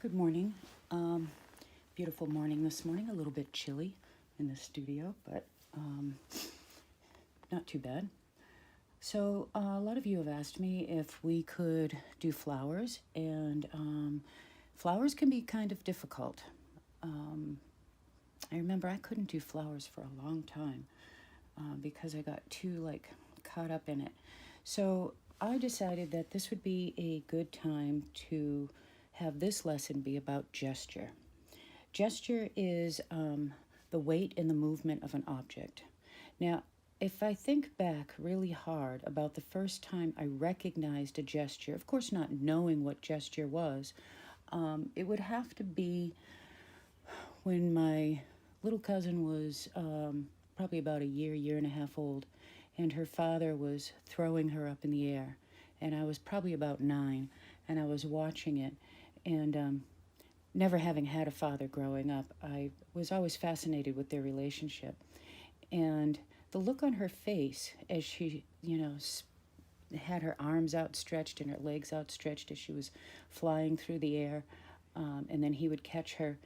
Good morning. Beautiful morning this morning. A little bit chilly in the studio, but not too bad. So, a lot of you have asked me if we could do flowers, and flowers can be kind of difficult. I remember I couldn't do flowers for a long time because I got too caught up in it. So, I decided that this would be a good time to have this lesson be about gesture. Gesture is the weight and the movement of an object. Now, if I think back really hard about the first time I recognized a gesture, of course, not knowing what gesture was, it would have to be when my little cousin was probably about a year and a half old, and her father was throwing her up in the air. And I was probably about 9, and I was watching it. And never having had a father growing up, I was always fascinated with their relationship. And the look on her face as she, had her arms outstretched and her legs outstretched as she was flying through the air, and then he would catch her,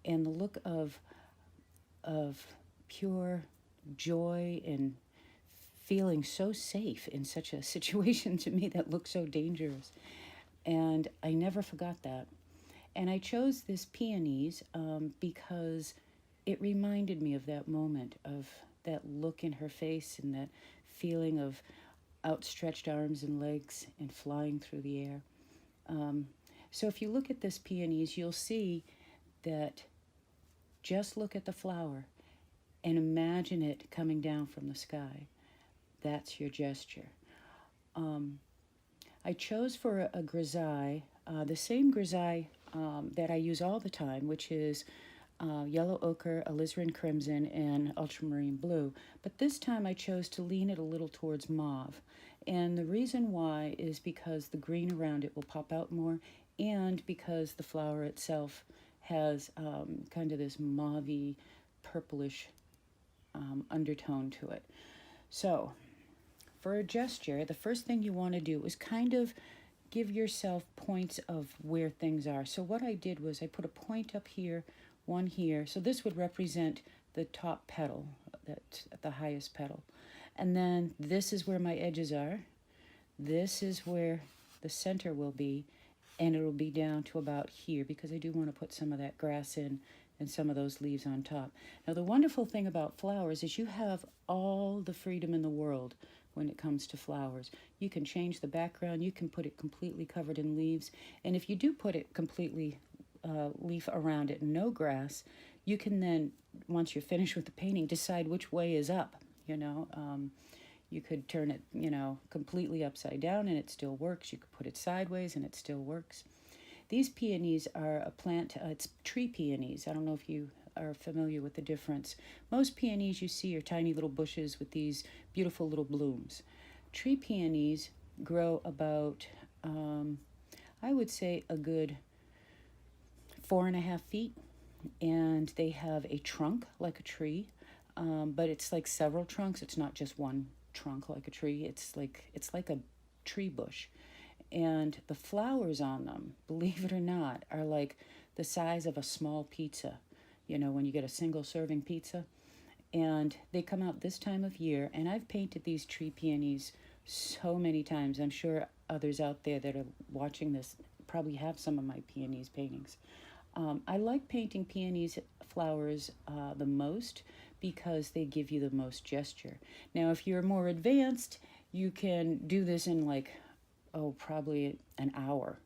and the look of pure joy and feeling so safe in such a situation to me that looked so dangerous. And I never forgot that. And I chose this peonies because it reminded me of that moment, of that look in her face and that feeling of outstretched arms and legs and flying through the air. So if you look at this peonies, you'll see that just look at the flower and imagine it coming down from the sky. That's your gesture. I chose for a grisaille, the same grisaille that I use all the time, which is yellow ochre, alizarin crimson, and ultramarine blue. But this time I chose to lean it a little towards mauve. And the reason why is because the green around it will pop out more, and because the flower itself has kind of this mauvey, purplish undertone to it. So, for a gesture, the first thing you want to do is kind of give yourself points of where things are. So what I did was I put a point up here, one here. So this would represent the top petal, that's the highest petal. And then this is where my edges are. This is where the center will be, and it'll be down to about here because I do want to put some of that grass in and some of those leaves on top. Now the wonderful thing about flowers is you have all the freedom in the world when it comes to flowers. You can change the background, you can put it completely covered in leaves, and if you do put it completely leaf around it, no grass, you can then, once you're finished with the painting, decide which way is up, You could turn it, completely upside down and it still works. You could put it sideways and it still works. These peonies are a plant, it's tree peonies. I don't know if you are familiar with the difference. Most peonies you see are tiny little bushes with these beautiful little blooms. Tree peonies grow about, I would say, a good 4.5 feet, and they have a trunk like a tree, but it's like several trunks. It's not just one trunk like a tree. It's like a tree bush. And the flowers on them, believe it or not, are like the size of a small pizza. When you get a single serving pizza. And they come out this time of year, and I've painted these tree peonies so many times. I'm sure others out there that are watching this probably have some of my peonies paintings. I like painting peonies flowers the most because they give you the most gesture. Now, if you're more advanced, you can do this in probably an hour.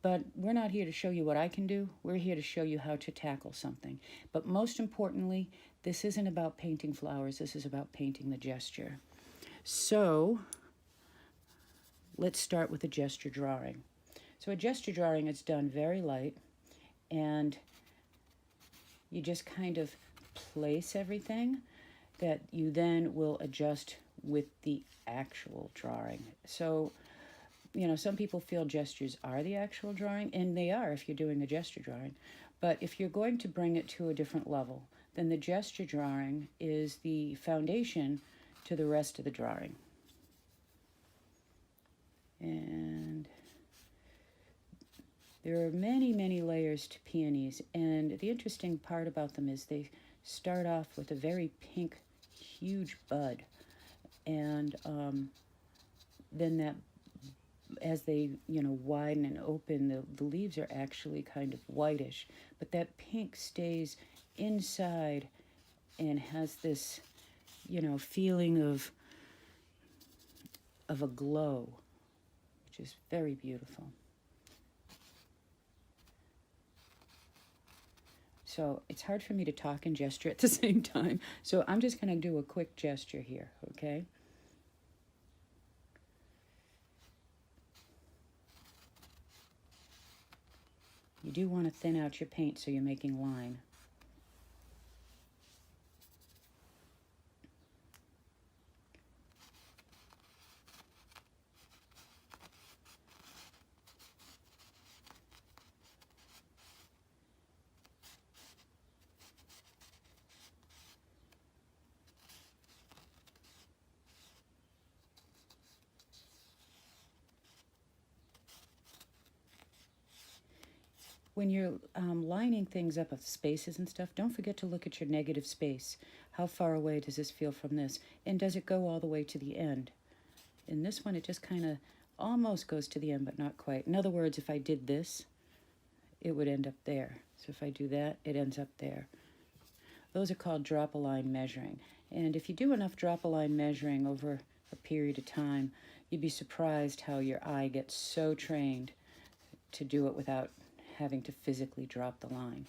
But we're not here to show you what I can do. We're here to show you how to tackle something. But most importantly, this isn't about painting flowers. This is about painting the gesture. So let's start with a gesture drawing. So a gesture drawing is done very light, and you just kind of place everything that you then will adjust with the actual drawing. So some people feel gestures are the actual drawing, and they are if you're doing a gesture drawing. But if you're going to bring it to a different level, then the gesture drawing is the foundation to the rest of the drawing. And There are many, many layers to peonies, and the interesting part about them is they start off with a very pink, huge bud, and then that, as they widen and open, the leaves are actually kind of whitish, but that pink stays inside and has this feeling of a glow, which is very beautiful. So it's hard for me to talk and gesture at the same time. So I'm just going to do a quick gesture here, okay? You do want to thin out your paint so you're making line. When you're lining things up with spaces and stuff, don't forget to look at your negative space. How far away does this feel from this? And does it go all the way to the end? In this one, it just kind of almost goes to the end, but not quite. In other words, if I did this, it would end up there. So if I do that, it ends up there. Those are called drop-a-line measuring. And if you do enough drop-a-line measuring over a period of time, you'd be surprised how your eye gets so trained to do it without having to physically drop the line.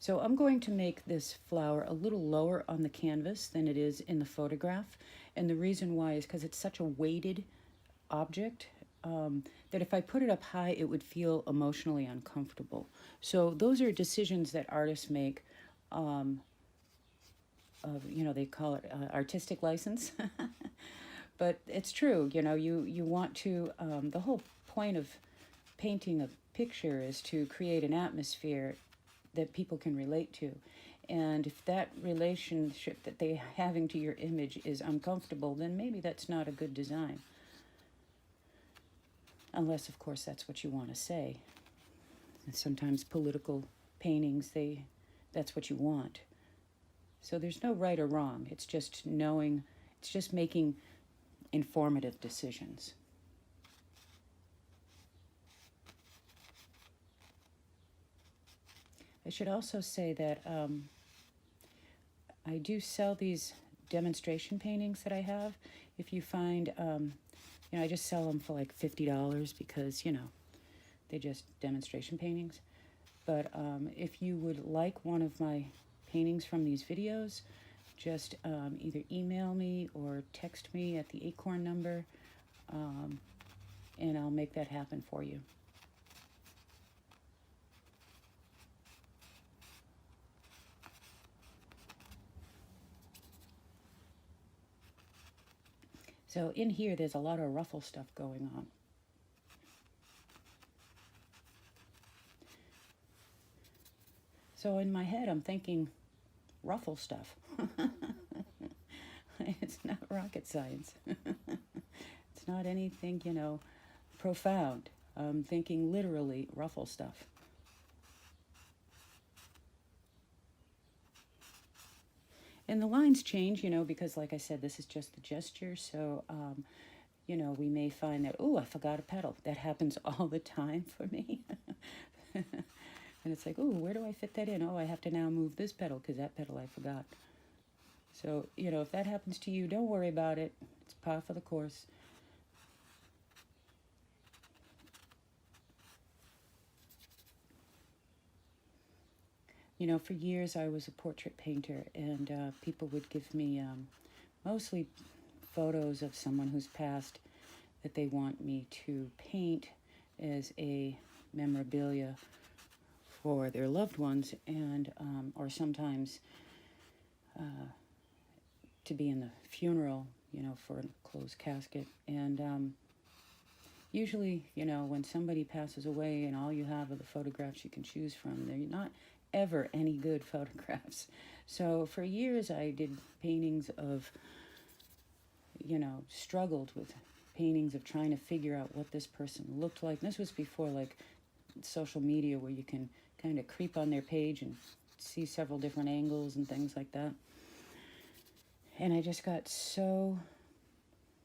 So I'm going to make this flower a little lower on the canvas than it is in the photograph. And the reason why is because it's such a weighted object that if I put it up high, it would feel emotionally uncomfortable. So those are decisions that artists make. They call it artistic license. But it's true, you want to, the whole point of painting a picture is to create an atmosphere that people can relate to. And if that relationship that they're having to your image is uncomfortable, then maybe that's not a good design. Unless, of course, that's what you want to say. And sometimes political paintings, that's what you want. So there's no right or wrong. It's just knowing, it's just making informative decisions. I should also say that I do sell these demonstration paintings that I have. If you find, I just sell them for like $50 because, they're just demonstration paintings. But if you would like one of my paintings from these videos, just either email me or text me at the Acorn number, and I'll make that happen for you. So in here, there's a lot of ruffle stuff going on. So in my head, I'm thinking ruffle stuff. It's not rocket science. It's not anything, profound. I'm thinking literally ruffle stuff. And the lines change, because like I said, this is just the gesture. So, we may find that, oh, I forgot a petal. That happens all the time for me. And it's like, oh, where do I fit that in? Oh, I have to now move this petal because that petal I forgot. So, if that happens to you, don't worry about it. It's par for the course. For years I was a portrait painter, and people would give me mostly photos of someone who's passed that they want me to paint as a memorabilia for their loved ones, and or sometimes to be in the funeral, for a closed casket. And usually, when somebody passes away and all you have are the photographs you can choose from, they're not ever any good photographs. So for years I did paintings of, struggled with paintings of trying to figure out what this person looked like. And this was before like social media where you can kind of creep on their page and see several different angles and things like that. And I just got so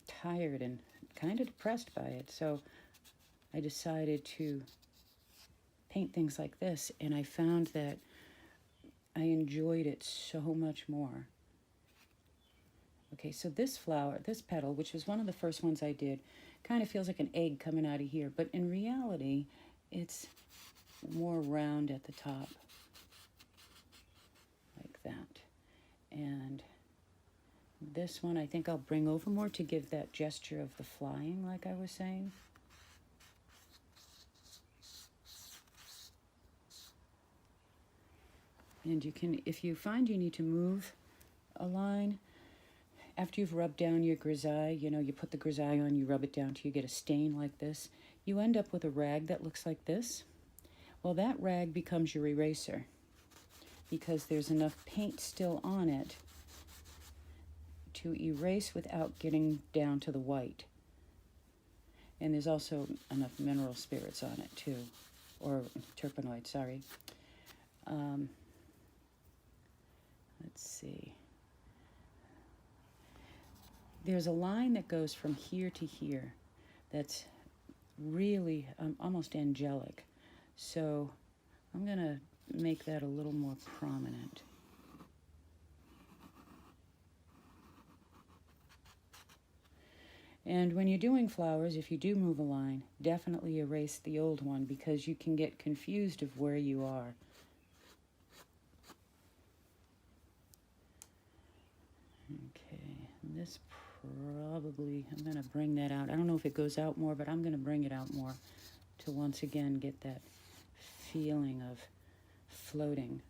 tired and kind of depressed by it. So I decided to paint things like this, and I found that I enjoyed it so much more. Okay, so this flower, this petal, which was one of the first ones I did, kind of feels like an egg coming out of here, but in reality, it's more round at the top, like that. And this one I think I'll bring over more to give that gesture of the flying, like I was saying. And you can, if you find you need to move a line, after you've rubbed down your grisaille, you know, you put the grisaille on, you rub it down till you get a stain like this, you end up with a rag that looks like this. Well, that rag becomes your eraser because there's enough paint still on it to erase without getting down to the white. And there's also enough mineral spirits on it too, or terpenoid, sorry. Let's see. There's a line that goes from here to here that's really almost angelic. So I'm going to make that a little more prominent. And when you're doing flowers, if you do move a line, definitely erase the old one because you can get confused of where you are. Okay, and this probably, I'm going to bring that out. I don't know if it goes out more, but I'm going to bring it out more to once again get that feeling of floating.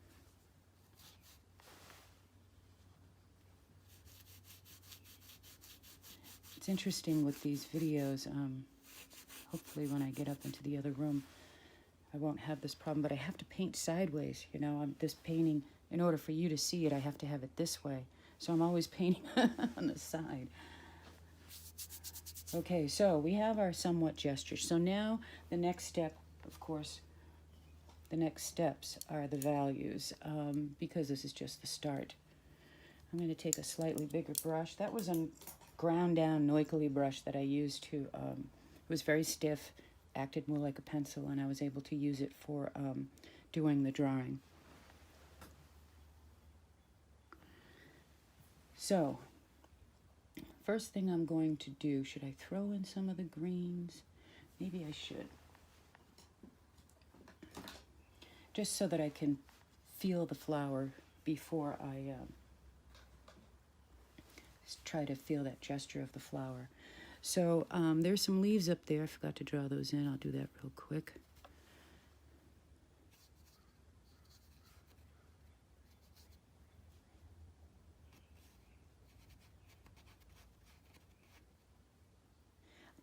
It's interesting with these videos. Hopefully when I get up into the other room, I won't have this problem, but I have to paint sideways. You know, this painting, in order for you to see it, I have to have it this way. So I'm always painting on the side. Okay, so we have our somewhat gesture. So now the next step, of course, the next steps are the values, because this is just the start. I'm going to take a slightly bigger brush. That was a ground down Noikoli brush that I used to, it was very stiff, acted more like a pencil, and I was able to use it for doing the drawing. So, first thing I'm going to do, should I throw in some of the greens? Maybe I should. Just so that I can feel the flower before I try to feel that gesture of the flower. So there's some leaves up there. I forgot to draw those in. I'll do that real quick.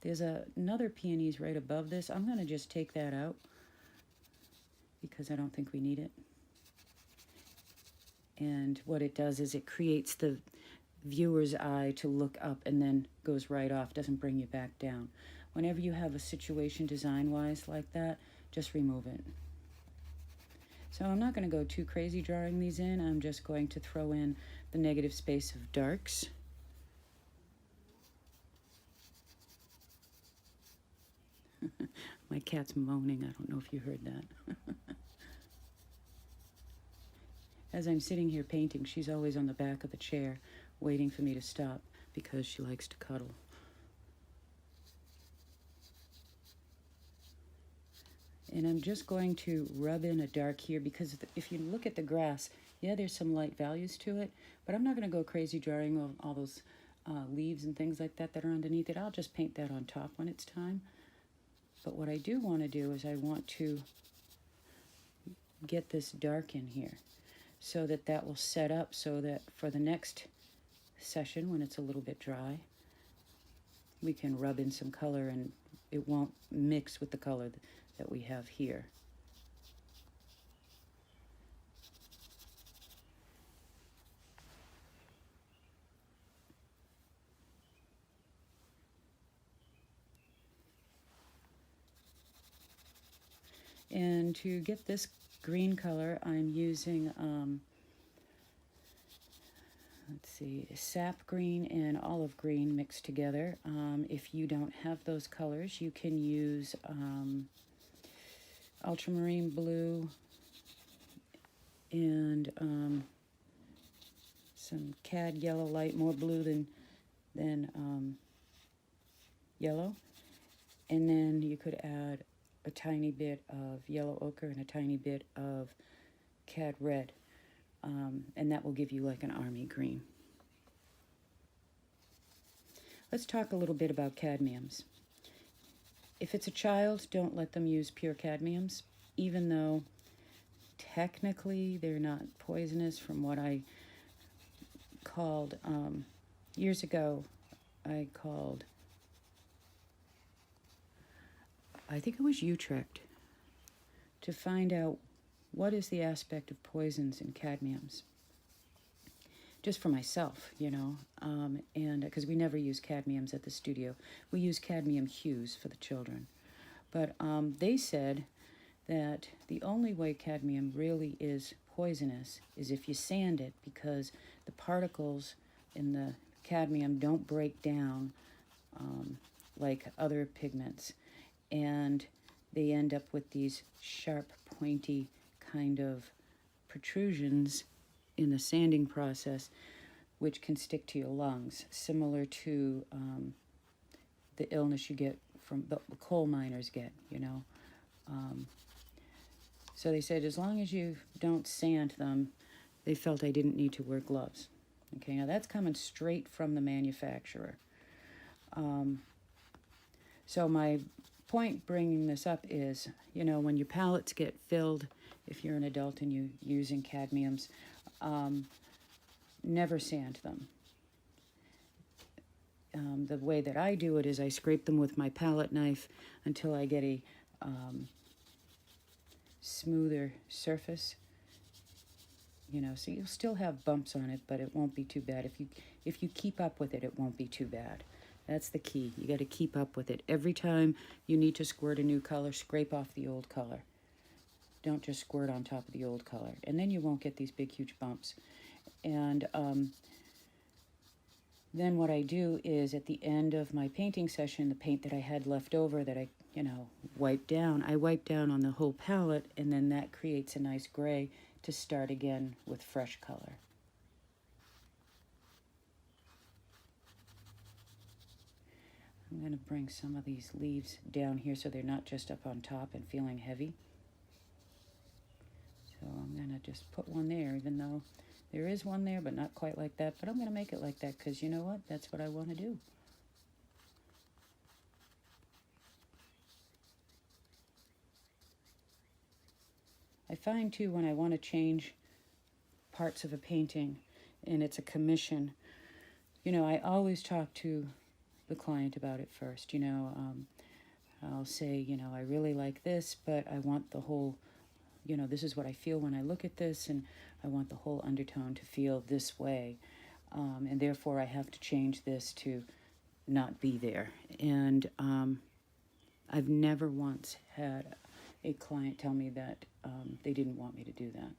There's another peonies right above this. I'm going to just take that out because I don't think we need it. And what it does is it creates the viewer's eye to look up and then goes right off, doesn't bring you back down. Whenever you have a situation design-wise like that, just remove it. So I'm not going to go too crazy drawing these in. I'm just going to throw in the negative space of darks. My cat's moaning. I don't know if you heard that. As I'm sitting here painting, she's always on the back of the chair waiting for me to stop because she likes to cuddle. And I'm just going to rub in a dark here because if you look at the grass, yeah, there's some light values to it, but I'm not going to go crazy drawing all those leaves and things like that that are underneath it. I'll just paint that on top when it's time. But what I do want to do is I want to get this dark in here so that that will set up so that for the next session when it's a little bit dry, we can rub in some color and it won't mix with the color that we have here. And to get this green color, I'm using, let's see, sap green and olive green mixed together. If you don't have those colors, you can use ultramarine blue and some cad yellow light, more blue than yellow. And then you could add a tiny bit of yellow ochre and a tiny bit of cad red. And that will give you like an army green. Let's talk a little bit about cadmiums. If it's a child, don't let them use pure cadmiums, even though technically they're not poisonous. From what I called, years ago, I think it was Utrecht, to find out what is the aspect of poisons in cadmiums. Just for myself, and because we never use cadmiums at the studio. We use cadmium hues for the children. But they said that the only way cadmium really is poisonous is if you sand it, because the particles in the cadmium don't break down like other pigments. And they end up with these sharp, pointy kind of protrusions in the sanding process, which can stick to your lungs, similar to the illness you get from the coal miners get, So they said as long as you don't sand them, they felt I didn't need to wear gloves. Okay, now that's coming straight from the manufacturer. So my point bringing this up is, when your palettes get filled, if you're an adult and you're using cadmiums, never sand them. The way that I do it is I scrape them with my palette knife until I get a smoother surface. So you'll still have bumps on it, but it won't be too bad. If you keep up with it, it won't be too bad. That's the key. You got to keep up with it. Every time you need to squirt a new color, scrape off the old color. Don't just squirt on top of the old color. And then you won't get these big, huge bumps. And then what I do is at the end of my painting session, the paint that I had left over that I, wiped down, I wipe down on the whole palette, and then that creates a nice gray to start again with fresh color. I'm going to bring some of these leaves down here so they're not just up on top and feeling heavy. So I'm going to just put one there, even though there is one there, but not quite like that. But I'm going to make it like that because you know what? That's what I want to do. I find too when I want to change parts of a painting and it's a commission, I always talk to the client about it first. I'll say, I really like this, but I want the whole, this is what I feel when I look at this, and I want the whole undertone to feel this way, and therefore I have to change this to not be there. And I've never once had a client tell me that they didn't want me to do that.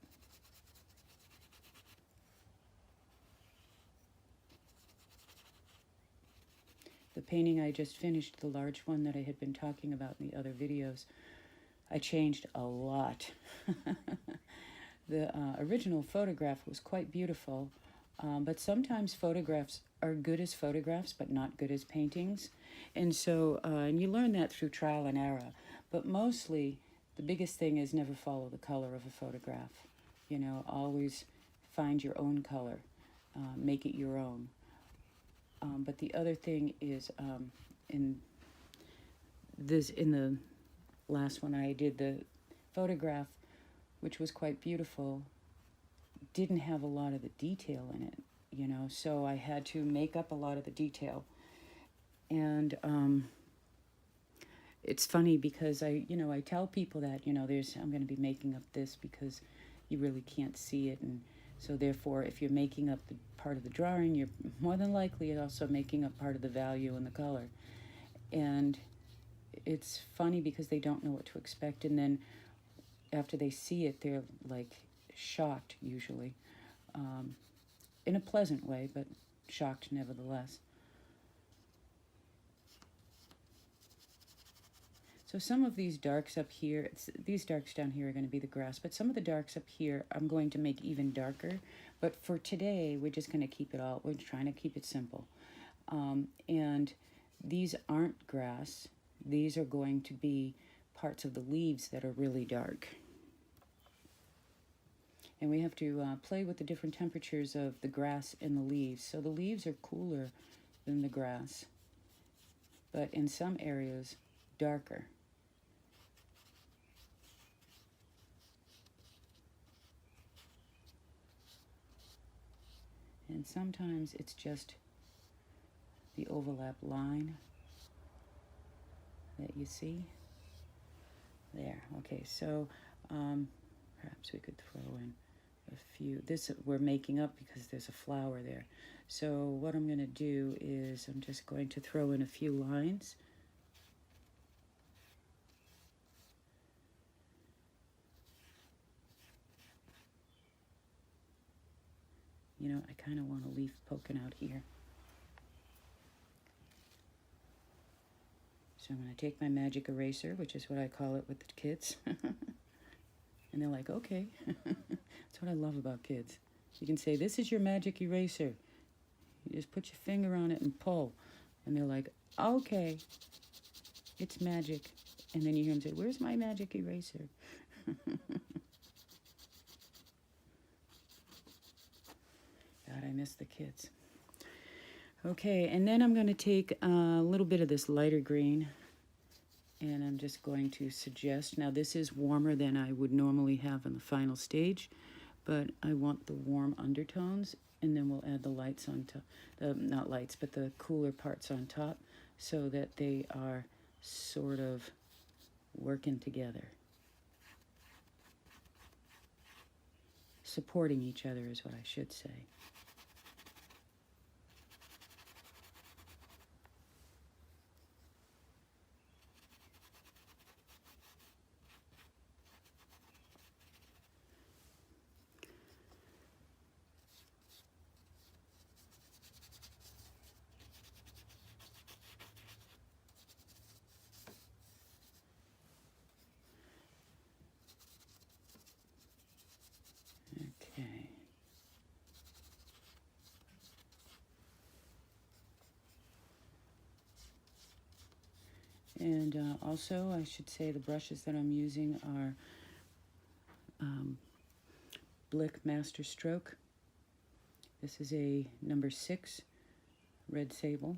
The painting I just finished, the large one that I had been talking about in the other videos, I changed a lot. The original photograph was quite beautiful, but sometimes photographs are good as photographs, but not good as paintings. And so, and you learn that through trial and error. But mostly, the biggest thing is never follow the color of a photograph. Always find your own color, make it your own. But the other thing is, in the last one I did, the photograph, which was quite beautiful, didn't have a lot of the detail in it, so I had to make up a lot of the detail. And it's funny because I tell people that, I'm going to be making up this because you really can't see it, and so therefore, if you're making up the part of the drawing, you're more than likely also making up part of the value and the color. And it's funny because they don't know what to expect. And then after they see it, they're like shocked usually, in a pleasant way, but shocked nevertheless. So some of these darks up here, these darks down here are going to be the grass, but some of the darks up here I'm going to make even darker. But for today, we're just going to keep it all, we're trying to keep it simple. And these aren't grass. These are going to be parts of the leaves that are really dark. And we have to play with the different temperatures of the grass and the leaves. So the leaves are cooler than the grass, but in some areas, darker. And sometimes it's just the overlap line that you see there. Okay, so perhaps we could throw in a few. This we're making up because there's a flower there. So what I'm going to do is I'm just going to throw in a few lines. You know, I kind of want a leaf poking out here. So I'm going to take my magic eraser, which is what I call it with the kids. And they're like, okay. That's what I love about kids. You can say, this is your magic eraser. You just put your finger on it and pull. And they're like, okay, it's magic. And then you hear them say, where's my magic eraser? God, I miss the kids. Okay, and then I'm going to take a little bit of this lighter green, and I'm just going to suggest, now this is warmer than I would normally have in the final stage, but I want the warm undertones, and then we'll add the lights on top, not lights, but the cooler parts on top, so that they are sort of working together. Supporting each other is what I should say. Okay. And also, I should say the brushes that I'm using are Blick Master Stroke. This is a number 6 red sable.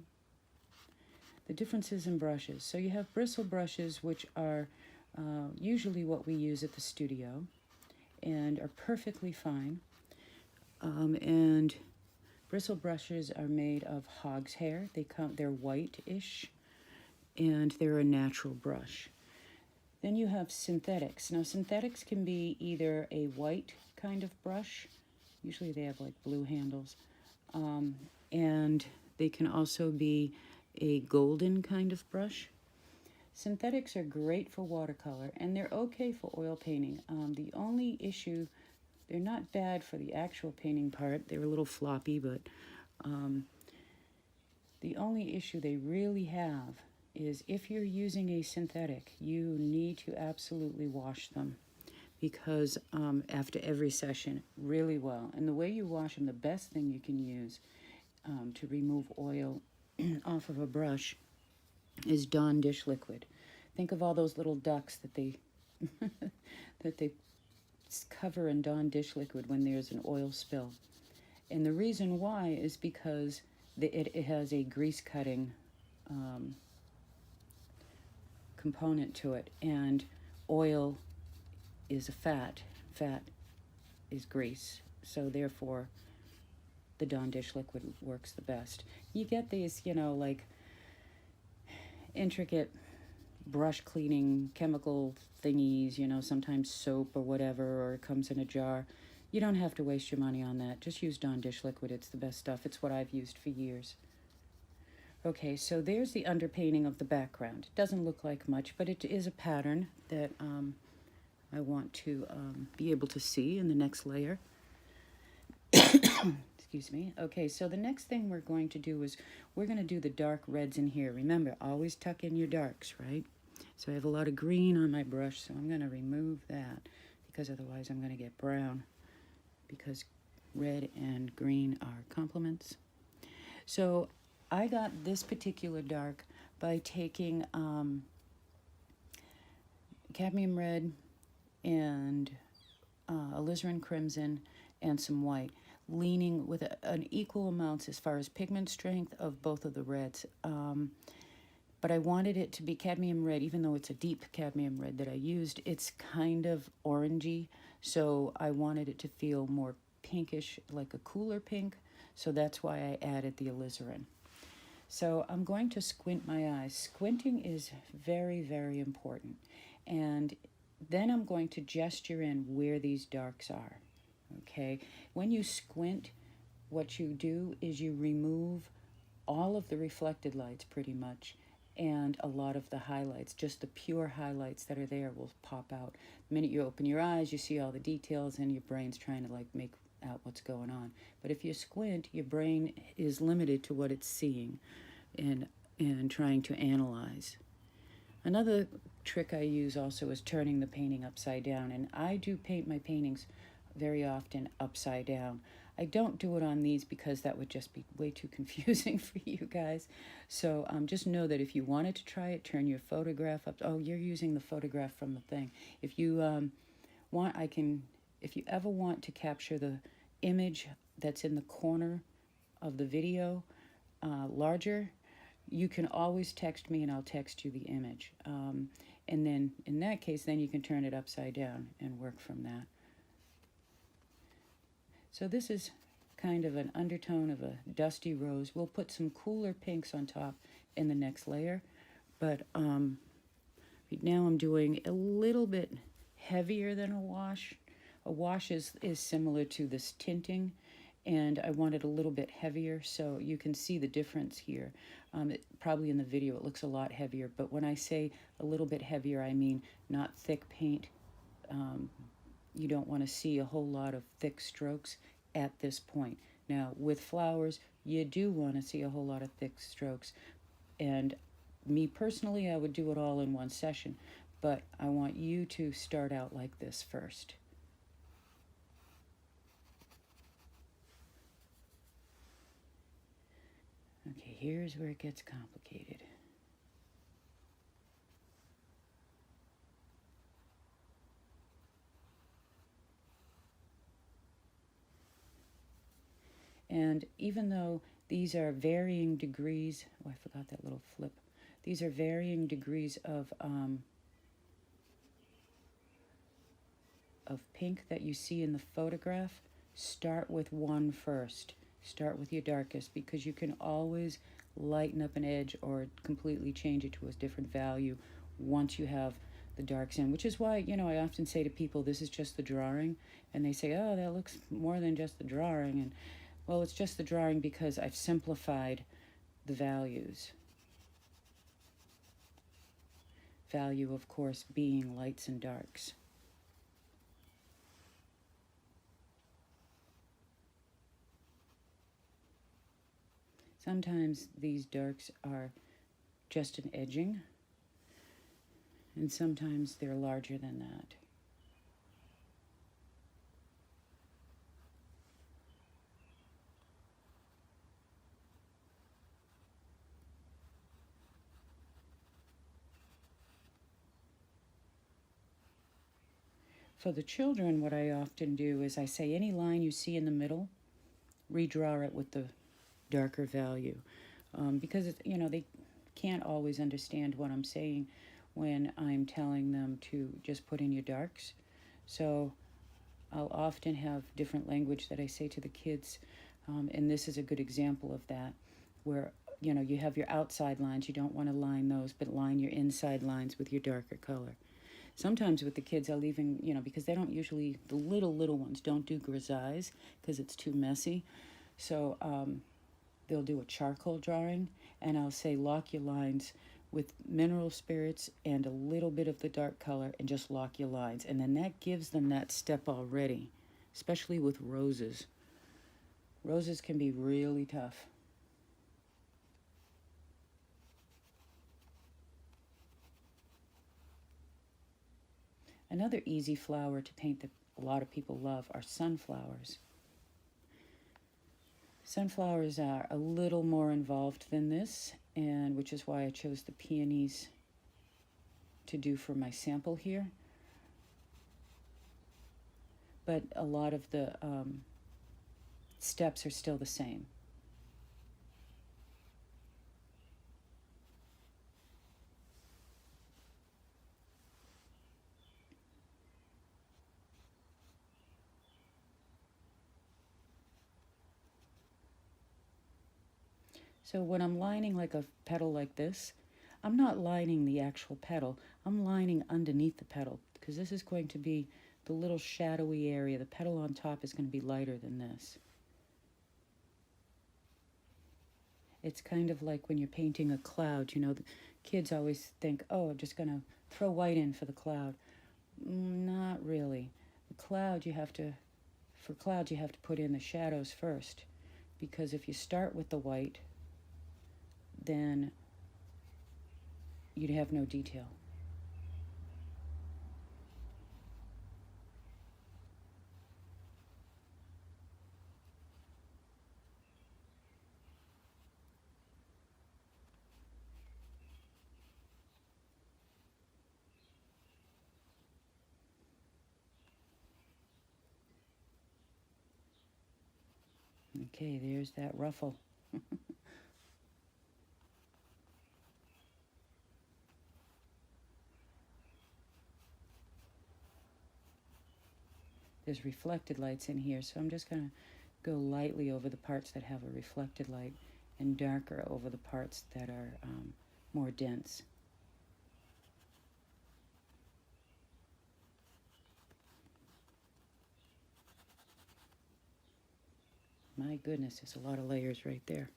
The differences in brushes. So you have bristle brushes, which are usually what we use at the studio and are perfectly fine. And bristle brushes are made of hog's hair. They're white-ish, and they're a natural brush. Then you have synthetics. Now synthetics can be either a white kind of brush, usually they have like blue handles, and they can also be a golden kind of brush. Synthetics are great for watercolor, and they're okay for oil painting. The only issue, they're not bad for the actual painting part. They're a little floppy, but the only issue they really have is if you're using a synthetic, you need to absolutely wash them, because after every session really well. And the way you wash them, the best thing you can use to remove oil off of a brush is Dawn dish liquid. Think of all those little ducks that they that they cover in Dawn dish liquid when there's an oil spill. And the reason why is because it has a grease cutting component to it, and oil is a fat. Fat is grease, so therefore the Dawn dish liquid works the best. You get these, you know, like intricate brush cleaning chemical thingies, you know, sometimes soap or whatever, or it comes in a jar. You don't have to waste your money on that. Just use Dawn dish liquid. It's the best stuff. It's what I've used for years. Okay, so there's the underpainting of the background. It doesn't look like much, but it is a pattern that I want to be able to see in the next layer. Excuse me. Okay, so the next thing we're going to do is we're going to do the dark reds in here. Remember, always tuck in your darks, right? So I have a lot of green on my brush, so I'm going to remove that because otherwise I'm going to get brown, because red and green are complements. So I got this particular dark by taking cadmium red and alizarin crimson and some white, leaning with an equal amounts as far as pigment strength of both of the reds. But I wanted it to be cadmium red, even though it's a deep cadmium red that I used. It's kind of orangey, so I wanted it to feel more pinkish, like a cooler pink. So that's why I added the alizarin. So I'm going to squint my eyes. Squinting is very, very important. And then I'm going to gesture in where these darks are. Okay? When you squint, what you do is you remove all of the reflected lights pretty much, and a lot of the highlights. Just the pure highlights that are there will pop out. The minute you open your eyes, you see all the details and your brain's trying to like make out what's going on. But if you squint, your brain is limited to what it's seeing and trying to analyze. Another trick I use also is turning the painting upside down, and I do paint my paintings very often upside down. I don't do it on these because that would just be way too confusing for you guys. So just know that if you wanted to try it, turn your photograph up. Oh, you're using the photograph from the thing. If you want, if you ever want to capture the image that's in the corner of the video larger, you can always text me and I'll text you the image. And then in that case, then you can turn it upside down and work from that. So this is kind of an undertone of a dusty rose. We'll put some cooler pinks on top in the next layer. But right now I'm doing a little bit heavier than a wash. A wash is similar to this tinting, and I want it a little bit heavier, so you can see the difference here. Probably in the video it looks a lot heavier, but when I say a little bit heavier, I mean not thick paint. You don't want to see a whole lot of thick strokes at this point. Now, with flowers, you do want to see a whole lot of thick strokes. And me personally, I would do it all in one session, but I want you to start out like this first. Okay, here's where it gets complicated. And even though these are varying degrees, oh, I forgot that little flip. These are varying degrees of pink that you see in the photograph. Start with one first. Start with your darkest, because you can always lighten up an edge or completely change it to a different value once you have the darks in, which is why, I often say to people, this is just the drawing, and they say, oh, that looks more than just the drawing. And well, it's just the drawing because I've simplified the values. Value, of course, being lights and darks. Sometimes these darks are just an edging, and sometimes they're larger than that. For the children, what I often do is I say any line you see in the middle, redraw it with the darker value. Because, they can't always understand what I'm saying when I'm telling them to just put in your darks. So I'll often have different language that I say to the kids, and this is a good example of that, where, you have your outside lines, you don't want to line those, but line your inside lines with your darker color. Sometimes with the kids, I'll even, because they don't usually, the little ones don't do grisailles because it's too messy. So they'll do a charcoal drawing, and I'll say lock your lines with mineral spirits and a little bit of the dark color and just lock your lines. And then that gives them that step already, especially with roses. Roses can be really tough. Another easy flower to paint that a lot of people love are sunflowers. Sunflowers are a little more involved than this, and which is why I chose the peonies to do for my sample here. But a lot of the steps are still the same. So when I'm lining like a petal like this, I'm not lining the actual petal. I'm lining underneath the petal because this is going to be the little shadowy area. The petal on top is going to be lighter than this. It's kind of like when you're painting a cloud. You know, the kids always think, oh, I'm just going to throw white in for the cloud. Not really. The cloud, for clouds, you have to put in the shadows first. Because if you start with the white, then you'd have no detail. Okay, there's that ruffle. There's reflected lights in here, so I'm just going to go lightly over the parts that have a reflected light and darker over the parts that are more dense. My goodness, there's a lot of layers right there.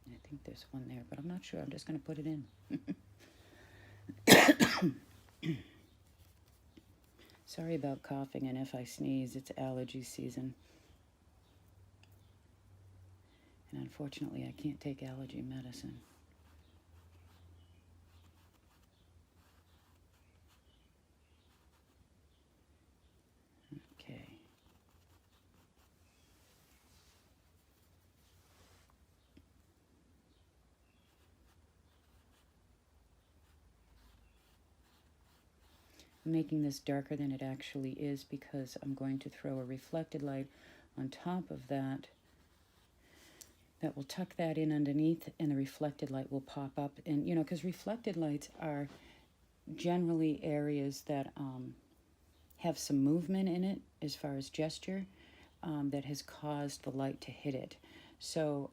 I think there's one there, but I'm not sure. I'm just going to put it in. Sorry about coughing, and if I sneeze, it's allergy season. And unfortunately, I can't take allergy medicine. Okay. I'm making this darker than it actually is because I'm going to throw a reflected light on top of that. That will tuck that in underneath, and the reflected light will pop up. And, you know, because reflected lights are generally areas that have some movement in it as far as gesture that has caused the light to hit it. So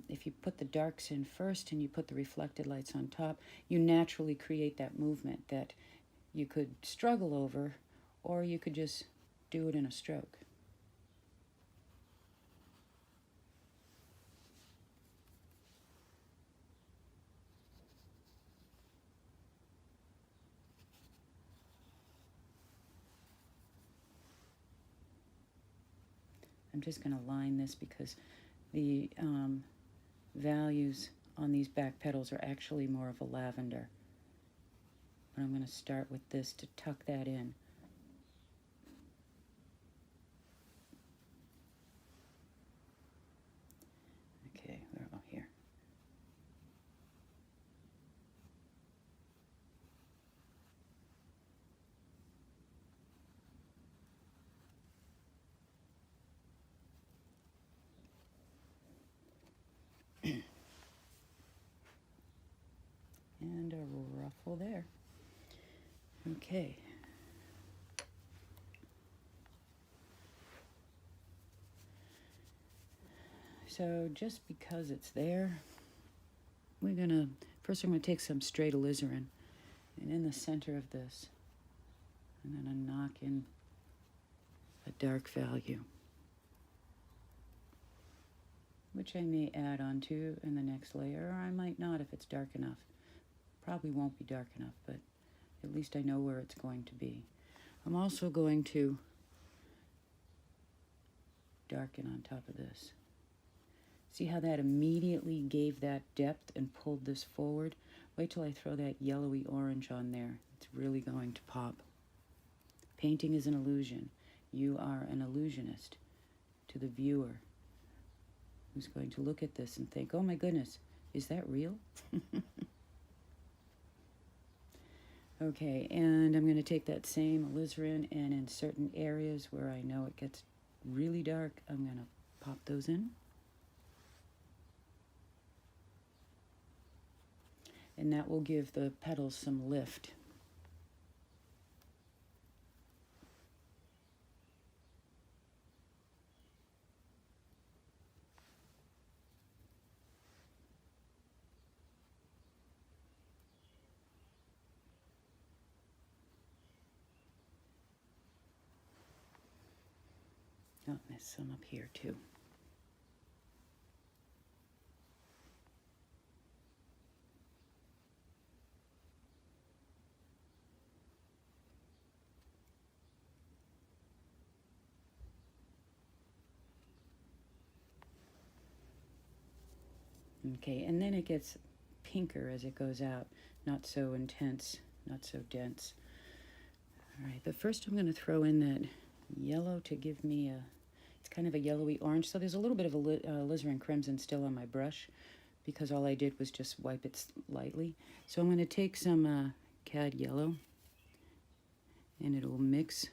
if you put the darks in first and you put the reflected lights on top, you naturally create that movement that you could struggle over, or you could just do it in a stroke. I'm just going to line this because the values on these back petals are actually more of a lavender. But I'm going to start with this to tuck that in. Okay, we're all here. And a ruffle there. Okay. So just because it's there, first I'm going to take some straight alizarin, and in the center of this, And then I knock in a dark value, which I may add onto in the next layer, or I might not if it's dark enough. Probably won't be dark enough, but at least I know where it's going to be. I'm also going to darken on top of this. See how that immediately gave that depth and pulled this forward? Wait till I throw that yellowy orange on there. It's really going to pop. Painting is an illusion. You are an illusionist to the viewer who's going to look at this and think, oh my goodness, is that real? Okay, and I'm going to take that same alizarin, and in certain areas where I know it gets really dark, I'm going to pop those in. And that will give the petals some lift. Oh, there's some up here too. Okay, and then it gets pinker as it goes out, not so intense, not so dense. All right, but first I'm going to throw in that yellow to give me it's kind of a yellowy orange. So there's a little bit of alizarin crimson still on my brush because all I did was just wipe it lightly. So I'm going to take some cad yellow, and it will mix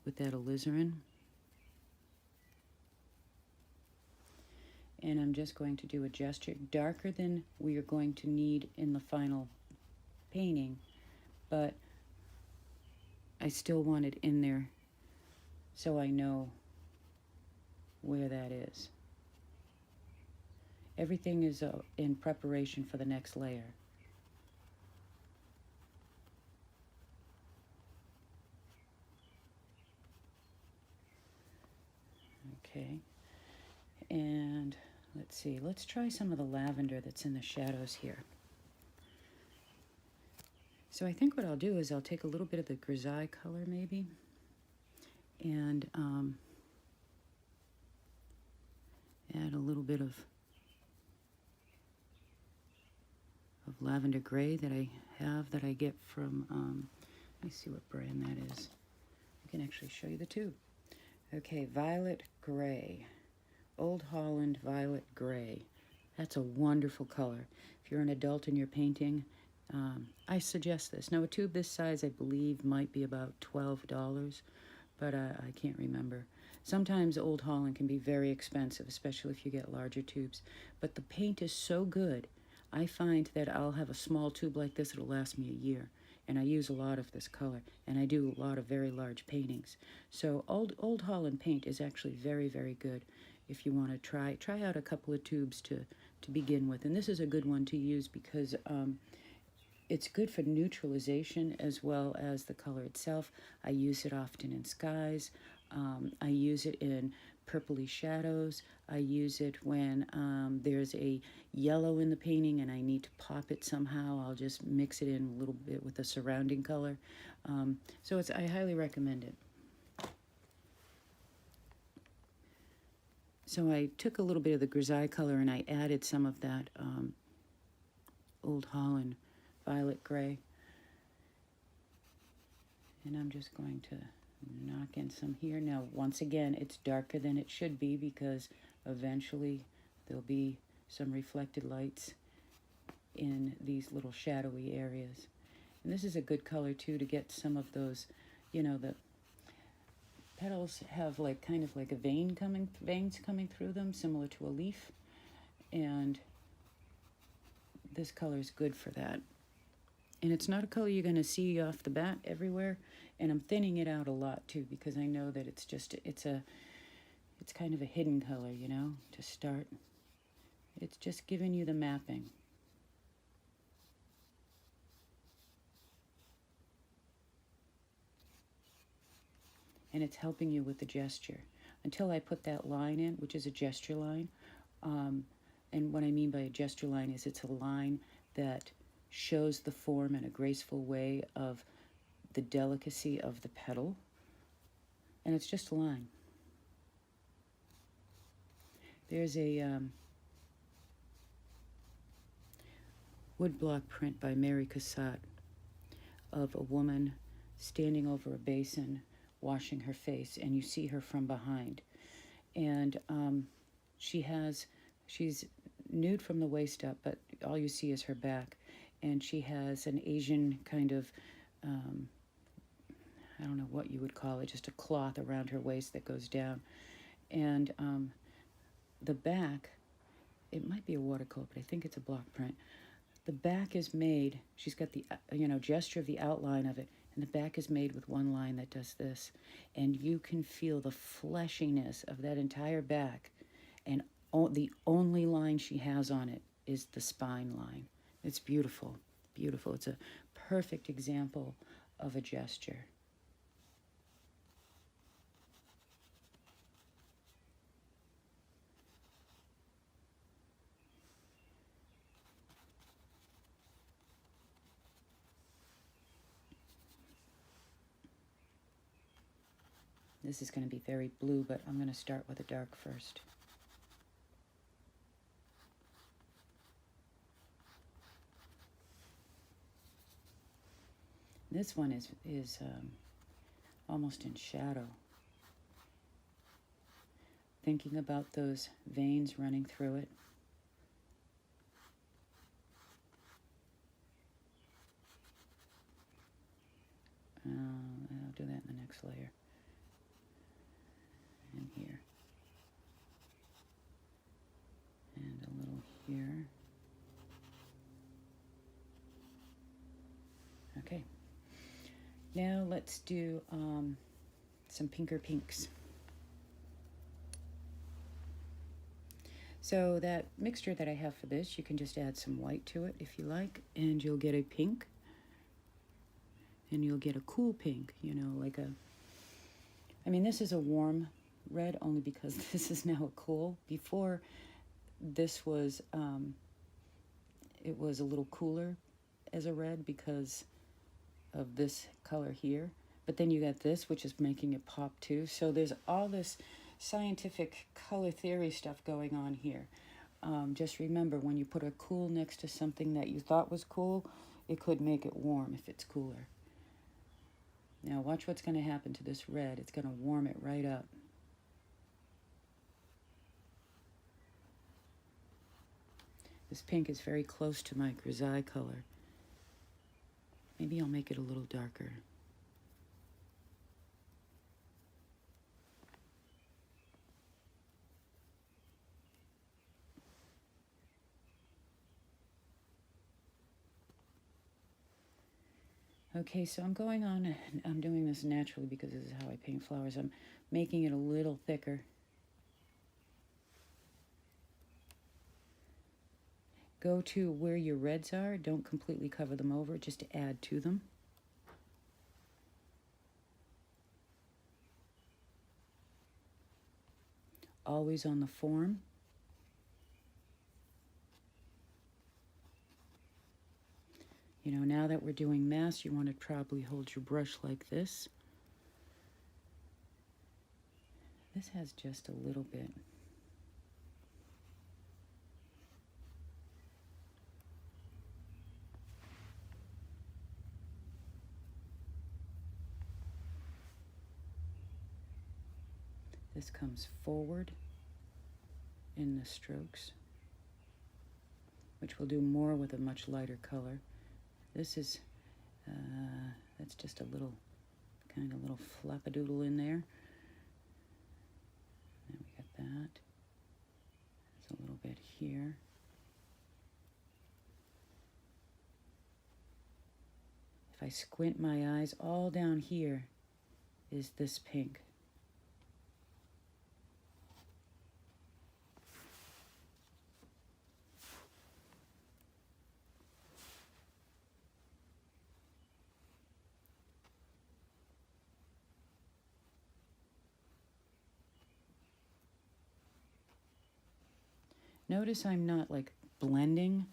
with that alizarin. And I'm just going to do a gesture darker than we are going to need in the final painting, but I still want it in there so I know where that is. Everything is in preparation for the next layer. Okay, and let's see, let's try some of the lavender that's in the shadows here. So I think what I'll do is I'll take a little bit of the grisaille color maybe, and add a little bit of lavender gray that I have, that I get from, let me see what brand that is. I can actually show you the tube. Okay, violet gray. Old Holland violet gray. That's a wonderful color. If you're an adult and you're painting, I suggest this. Now, a tube this size, I believe, might be about $12, but I can't remember. Sometimes Old Holland can be very expensive, especially if you get larger tubes. But the paint is so good, I find that I'll have a small tube like this, it'll last me a year. And I use a lot of this color, and I do a lot of very large paintings. So Old Holland paint is actually very, very good if you want to try out a couple of tubes to begin with. And this is a good one to use because it's good for neutralization as well as the color itself. I use it often in skies. I use it in purpley shadows. I use it when there's a yellow in the painting and I need to pop it somehow. I'll just mix it in a little bit with the surrounding color. So I highly recommend it. So I took a little bit of the grisaille color and I added some of that Old Holland violet gray. And I'm just going to knock in some here. Now, once again, it's darker than it should be because eventually there'll be some reflected lights in these little shadowy areas. And this is a good color too to get some of those, you know, the petals have like kind of like a veins coming through them, similar to a leaf. And this color is good for that. And it's not a color you're going to see off the bat everywhere. And I'm thinning it out a lot too because I know that it's kind of a hidden color, you know, to start. It's just giving you the mapping. and it's helping you with the gesture. Until I put that line in, which is a gesture line, and what I mean by a gesture line is it's a line that shows the form in a graceful way of the delicacy of the petal, and it's just a line. There's a woodblock print by Mary Cassatt of a woman standing over a basin washing her face, and you see her from behind. And she's nude from the waist up, but all you see is her back. And she has an Asian kind of, I don't know what you would call it, just a cloth around her waist that goes down. And the back, it might be a watercolor, but I think it's a block print. The back is made, she's got the, gesture of the outline of it, and the back is made with one line that does this. And you can feel the fleshiness of that entire back, and the only line she has on it is the spine line. It's beautiful, beautiful. It's a perfect example of a gesture. This is going to be very blue, but I'm going to start with a dark first. This one is almost in shadow. Thinking about those veins running through it. I'll do that in the next layer. And here. And a little here. Okay. Now let's do some pinker pinks. So that mixture that I have for this, you can just add some white to it if you like, and you'll get a pink. And you'll get a cool pink, like this is a warm red only because this is now a cool. Before, this was, it was a little cooler as a red because of this color here. But then you got this, which is making it pop too. So there's all this scientific color theory stuff going on here. Just remember, when you put a cool next to something that you thought was cool, it could make it warm if it's cooler. Now watch what's going to happen to this red. It's going to warm it right up. This pink is very close to my grisaille color. Maybe I'll make it a little darker. Okay, so I'm going on, and I'm doing this naturally because this is how I paint flowers. I'm making it a little thicker. Go to where your reds are. Don't completely cover them over, just to add to them. Always on the form. Now that we're doing mass, you want to probably hold your brush like this. This has just a little bit. This comes forward in the strokes, which we'll do more with a much lighter color. This is, that's just a little, kind of little flappadoodle in there. Then we got that. There's a little bit here. If I squint my eyes, all down here is this pink. Notice I'm not like blending.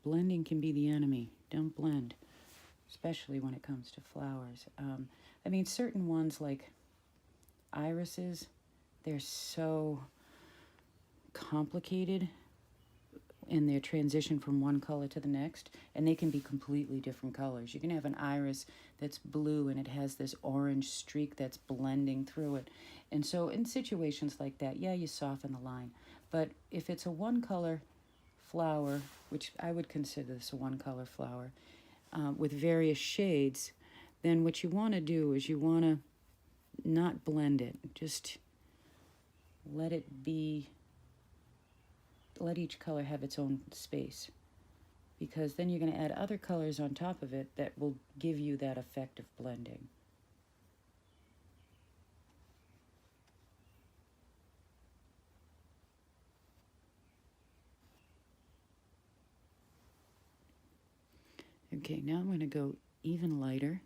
Blending can be the enemy. Don't blend, especially when it comes to flowers. I mean, certain ones like irises, they're so complicated in their transition from one color to the next, and they can be completely different colors. You can have an iris that's blue and it has this orange streak that's blending through it. And so in situations like that, yeah, you soften the line. But if it's a one color flower, which I would consider this a one color flower, with various shades, then what you want to do is you want to not blend it. Just let it be, let each color have its own space, because then you're going to add other colors on top of it that will give you that effect of blending. Okay, now I'm going to go even lighter.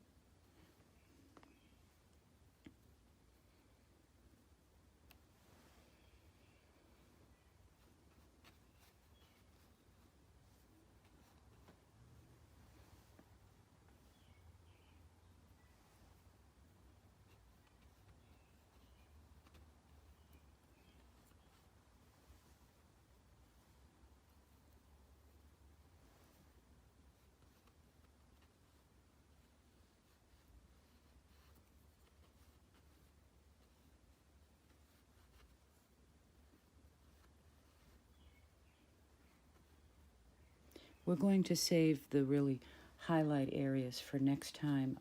We're going to save the really highlight areas for next time,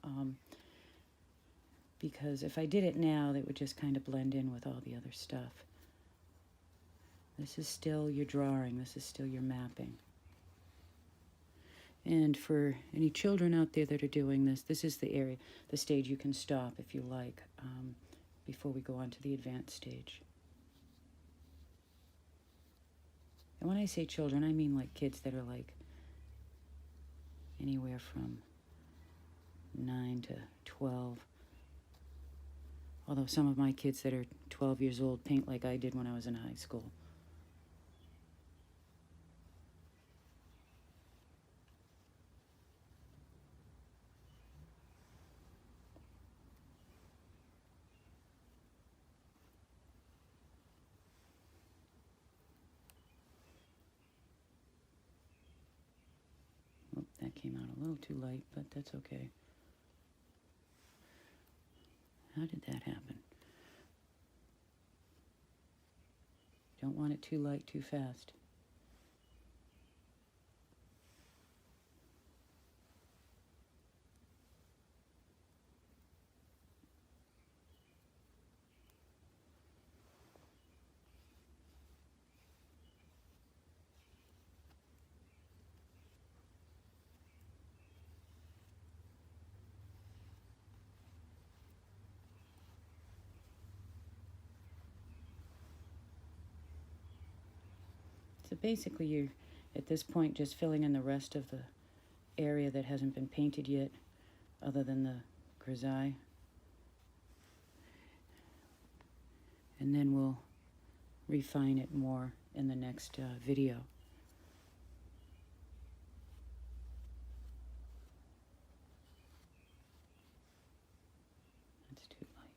because if I did it now, they would just kind of blend in with all the other stuff. This is still your drawing. This is still your mapping. And for any children out there that are doing this, this is the area, the stage you can stop if you like, before we go on to the advanced stage. And when I say children, I mean like kids that are like anywhere from 9 to 12. Although some of my kids that are 12 years old paint like I did when I was in high school. Oh, that came out a little too light, but that's okay. How did that happen? Don't want it too light too fast. So basically you're, at this point, just filling in the rest of the area that hasn't been painted yet, other than the grisaille. And then we'll refine it more in the next video. That's too light.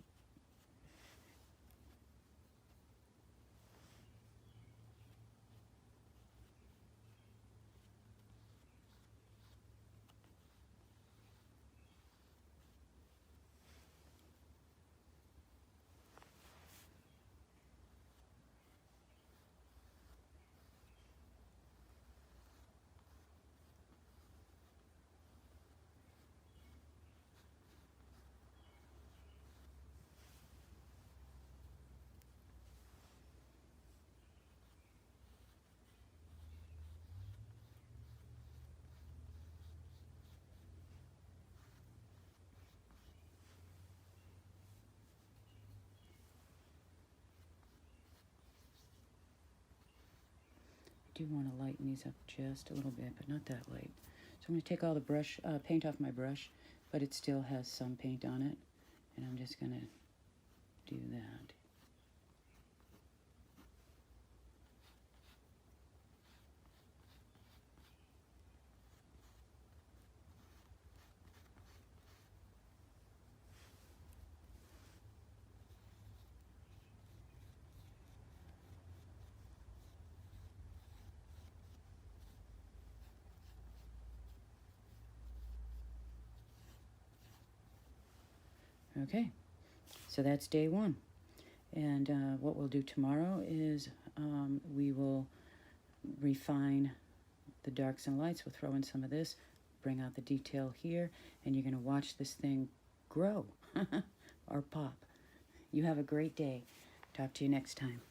I do want to lighten these up just a little bit, but not that light. So I'm going to take all the brush paint off my brush, but it still has some paint on it, and I'm just going to do that. Okay, so that's day one. And what we'll do tomorrow is we will refine the darks and lights. We'll throw in some of this, bring out the detail here, and you're going to watch this thing grow or pop. You have a great day. Talk to you next time.